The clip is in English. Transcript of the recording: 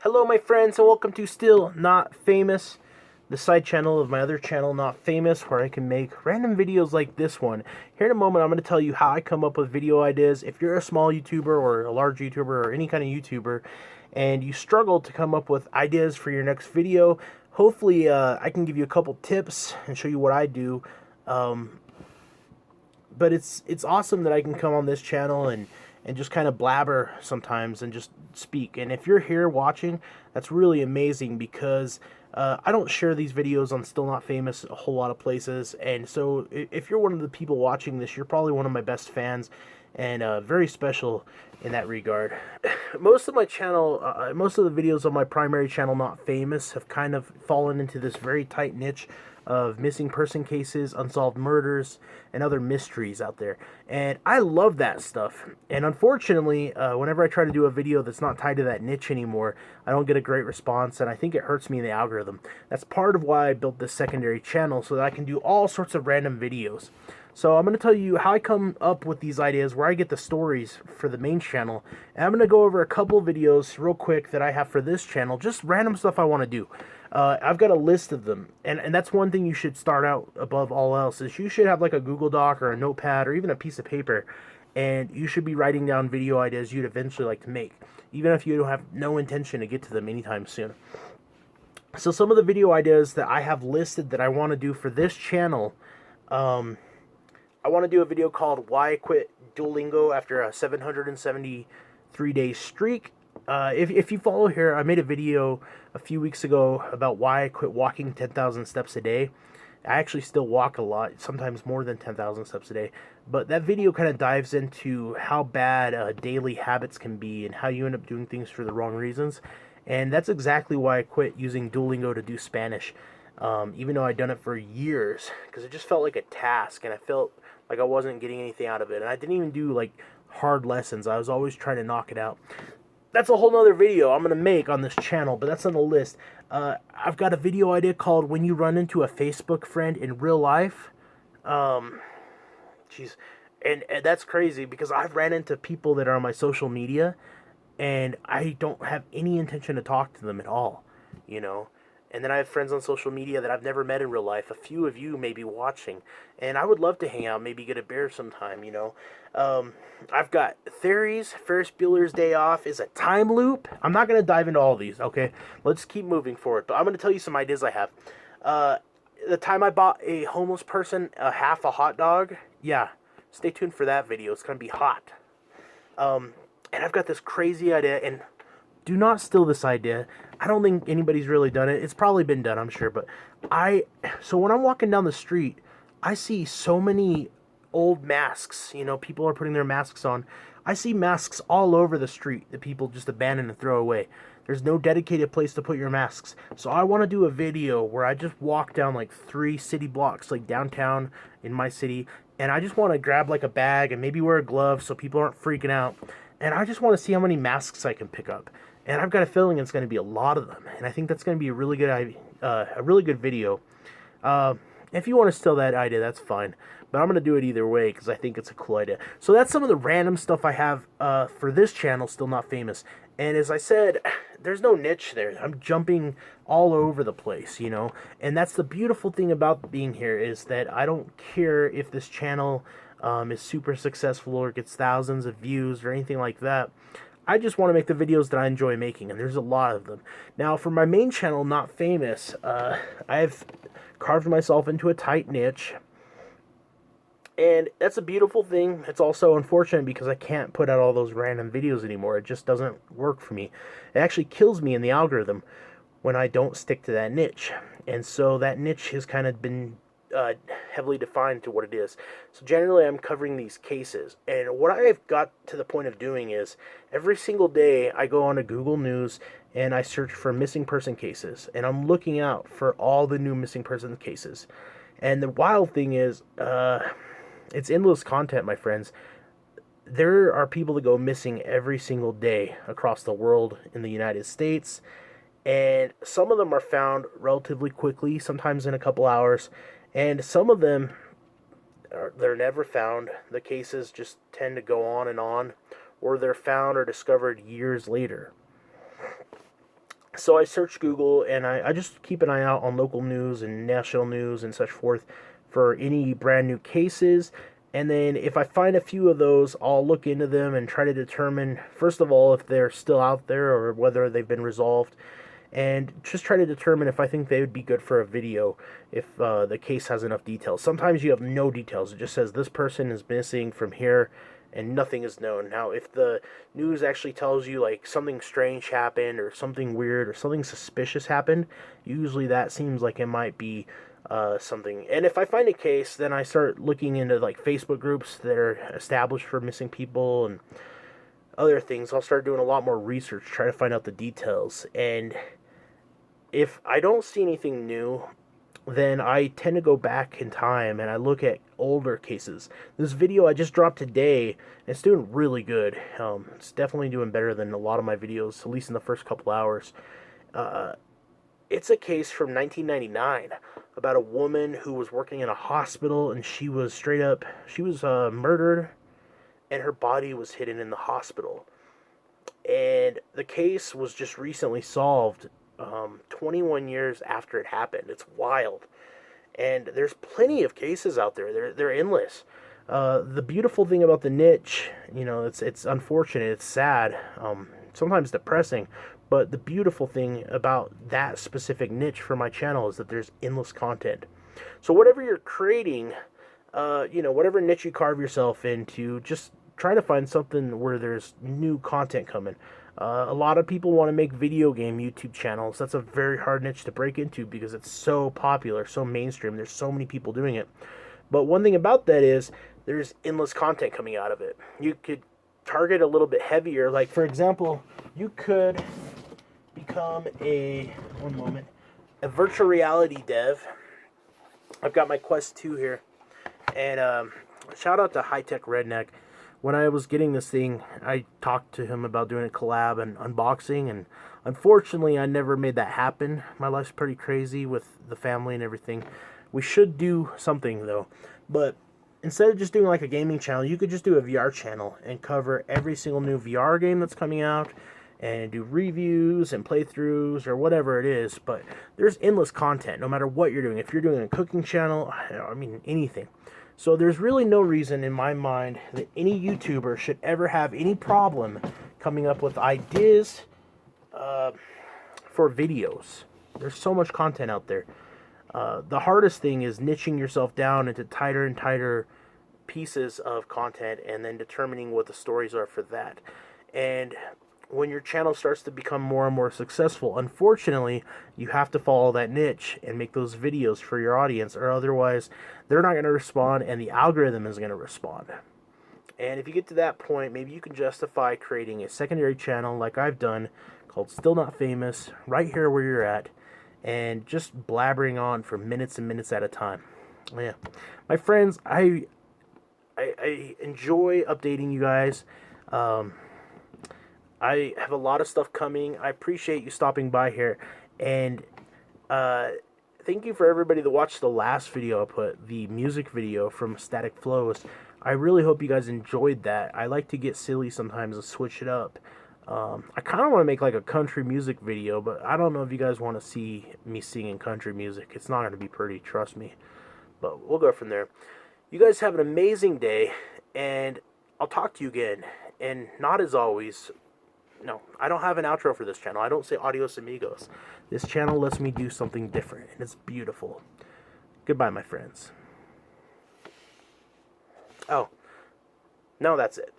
Hello, my friends, and welcome to Still Not Famous, the side channel of my other channel, Not Famous, where I can make random videos like this one. Here in a moment, I'm going to tell you how I come up with video ideas. If you're a small YouTuber or a large YouTuber or any kind of YouTuber, and you struggle to come up with ideas for your next video, hopefully I can give you a couple tips and show you what I do. But it's awesome that I can come on this channel and just kind of blabber sometimes and just speak. And if you're here watching, that's really amazing because I don't share these videos on Still Not Famous a whole lot of places. And so if you're one of the people watching this, you're probably one of my best fans and very special in that regard. Most of my channel, most of the videos on my primary channel, Not Famous, have kind of fallen into this very tight niche of missing person cases, unsolved murders, and other mysteries out there. And I love that stuff. And unfortunately, whenever I try to do a video that's not tied to that niche anymore, I don't get a great response, and I think it hurts me in the algorithm. That's part of why I built this secondary channel, so that I can do all sorts of random videos. So I'm going to tell you how I come up with these ideas, where I get the stories for the main channel, and I'm going to go over a couple videos real quick that I have for this channel, just random stuff I want to do. I've got a list of them, and that's one thing you should start out above all else, is you should have like a Google Doc or a notepad or even a piece of paper, and you should be writing down video ideas you'd eventually like to make, even if you don't have no intention to get to them anytime soon. So some of the video ideas that I have listed that I want to do for this channel, I want to do a video called Why I Quit Duolingo After a 773-day streak. If you follow here, I made a video a few weeks ago about why I quit walking 10,000 steps a day. I actually still walk a lot, sometimes more than 10,000 steps a day. But that video kind of dives into how bad daily habits can be and how you end up doing things for the wrong reasons. And that's exactly why I quit using Duolingo to do Spanish, even though I'd done it for years, because it just felt like a task, and I felt like I wasn't getting anything out of it. And I didn't even do like hard lessons. I was always trying to knock it out. That's a whole nother video I'm going to make on this channel, but that's on the list. I've got a video idea called When You Run Into a Facebook Friend in Real Life. Jeez. And that's crazy because I've ran into people that are on my social media, and I don't have any intention to talk to them at all, you know. And then I have friends on social media that I've never met in real life. A few of you may be watching, and I would love to hang out, maybe get a beer sometime, you know. I've got theories. Ferris Bueller's Day Off is a time loop. I'm not going to dive into all of these, okay? Let's keep moving forward. But I'm going to tell you some ideas I have. The time I bought a homeless person half a hot dog, yeah, stay tuned for that video. It's going to be hot. And I've got this crazy idea, and do not steal this idea. I don't think anybody's really done it. It's probably been done, I'm sure, but so when I'm walking down the street, I see so many old masks, you know, people are putting their masks on. I see masks all over the street that people just abandon and throw away. There's no dedicated place to put your masks. So I want to do a video where I just walk down like 3 city blocks, like downtown in my city, and I just want to grab like a bag and maybe wear a glove so people aren't freaking out. And I just want to see how many masks I can pick up. And I've got a feeling it's going to be a lot of them. And I think that's going to be a really good video. If you want to steal that idea, that's fine. But I'm going to do it either way because I think it's a cool idea. So that's some of the random stuff I have for this channel, Still Not Famous. And as I said, there's no niche there. I'm jumping all over the place, you know. And that's the beautiful thing about being here, is that I don't care if this channel is super successful or gets thousands of views or anything like that. I just want to make the videos that I enjoy making, and there's a lot of them. Now, for my main channel, Not Famous, I've carved myself into a tight niche, and that's a beautiful thing. It's also unfortunate because I can't put out all those random videos anymore. It just doesn't work for me. It actually kills me in the algorithm when I don't stick to that niche, and so that niche has kind of been heavily defined to what it is. So generally I'm covering these cases, and what I've got to the point of doing is every single day I go on to Google News and I search for missing person cases, and I'm looking out for all the new missing person cases. And the wild thing is it's endless content, my friends. There are people that go missing every single day across the world in the United States, and some of them are found relatively quickly, sometimes in a couple hours, and some of them, they're never found. The cases just tend to go on, or they're found or discovered years later. So I search Google, and I just keep an eye out on local news and national news and such forth for any brand new cases. And then if I find a few of those, I'll look into them and try to determine, first of all, if they're still out there or whether they've been resolved. And just try to determine if I think they would be good for a video if the case has enough details. Sometimes you have no details. It just says this person is missing from here and nothing is known. Now, if the news actually tells you like something strange happened or something weird or something suspicious happened, usually that seems like it might be something. And if I find a case, then I start looking into like Facebook groups that are established for missing people and other things. I'll start doing a lot more research, try to find out the details. And if I don't see anything new, then I tend to go back in time and I look at older cases. This video I just dropped today, it's doing really good. It's definitely doing better than a lot of my videos, at least in the first couple hours. It's a case from 1999 about a woman who was working in a hospital, and she was murdered, and her body was hidden in the hospital. And the case was just recently solved, 21 years after it happened. It's wild. And there's plenty of cases out there. They're endless. The beautiful thing about the niche, it's unfortunate, it's sad, sometimes depressing, but the beautiful thing about that specific niche for my channel is that there's endless content. So whatever you're creating, whatever niche you carve yourself into, just try to find something where there's new content coming. A lot of people want to make video game YouTube channels. That's a very hard niche to break into because it's so popular, so mainstream. There's so many people doing it. But one thing about that is there's endless content coming out of it. You could target a little bit heavier. Like, for example, you could become a virtual reality dev. I've got my Quest 2 here. And shout out to High Tech Redneck. When I was getting this thing, I talked to him about doing a collab and unboxing, and unfortunately I never made that happen. My life's pretty crazy with the family and everything. We should do something though, but instead of just doing like a gaming channel, you could just do a VR channel and cover every single new VR game that's coming out and do reviews and playthroughs or whatever it is. But there's endless content no matter what you're doing. If you're doing a cooking channel, anything. So there's really no reason in my mind that any YouTuber should ever have any problem coming up with ideas for videos. There's so much content out there. The hardest thing is niching yourself down into tighter and tighter pieces of content and then determining what the stories are for that. And when your channel starts to become more and more successful, unfortunately, you have to follow that niche and make those videos for your audience, or otherwise they're not going to respond and the algorithm is going to respond. And if you get to that point, maybe you can justify creating a secondary channel like I've done called Still Not Famous, right here where you're at, and just blabbering on for minutes and minutes at a time. Yeah, my friends, I enjoy updating you guys. I have a lot of stuff coming. I appreciate you stopping by here. And thank you for everybody that watched the last video I put, the music video from Static Flows. I really hope you guys enjoyed that. I like to get silly sometimes and switch it up. I kind of want to make like a country music video, but I don't know if you guys want to see me singing country music. It's not going to be pretty, trust me. But we'll go from there. You guys have an amazing day, and I'll talk to you again. And not as always... No, I don't have an outro for this channel. I don't say adios amigos. This channel lets me do something different, and it's beautiful. Goodbye, my friends. Oh, no, that's it.